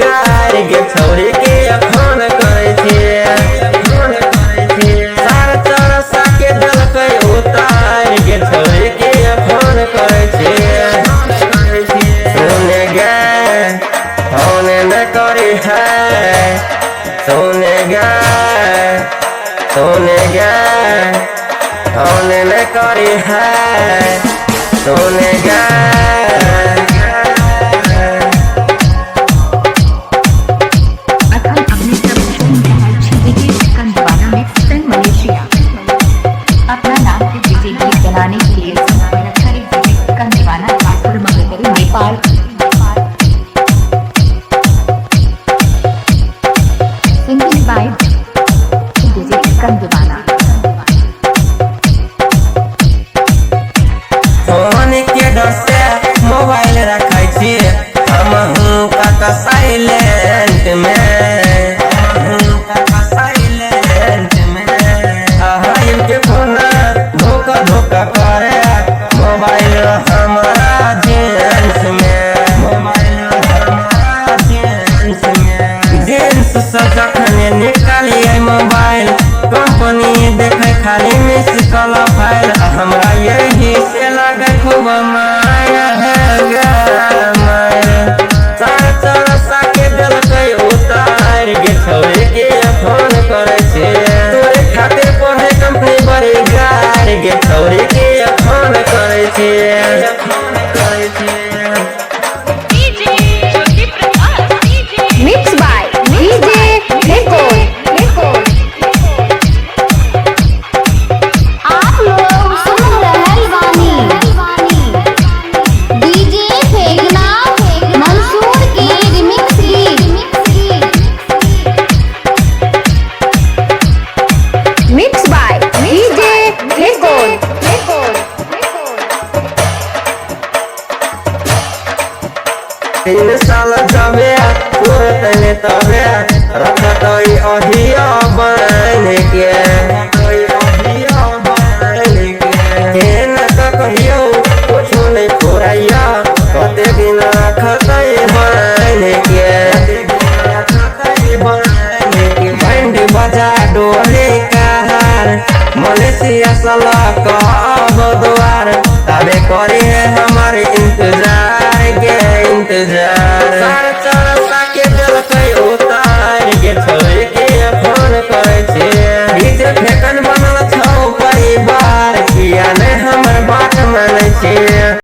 गार गे छौरी के फोन करे छे सार चरसा के देलकै उतार गे छौरी के फोन करे छे सुने गे फोन न करे है सुने गे फोन न करे है सुने गे अपना नाम डीजे गीत बनाने के लिए संपर्क करें DJ Kandiwana Thakur Magargarh Nepal. Singing by DJ Kandiwana. Phone के डर से मोबाइल रखै छी हमहू का साइलेंट में धोखा करे मोबाइल हमारा जेंस में जेंस से जखने निकालिए मोबाइल कंपनी देखे खाली मिस कॉल फाइल हमरा यही से लगे खूब माया है चरसा के देलकै उतार गे छौरी के फोन करे छे तोरे खातिर पढ़े कंपनी बड़ी गार गे छौरी के फोन करे छे मिक्स बाय डीजे निकोल। आप लोग सुन रहल बानी डीजे फेगना मंसूर के remix mix by DJ Nicole. 3 साल जबे तोरे तबे रखतै अहिया बन के केन त कहियो कुछो नहीं पुरैया कते दिन रखतै बन के बैंड बजा डोले कार मलेशिया सला कब द्वार तबे करे हम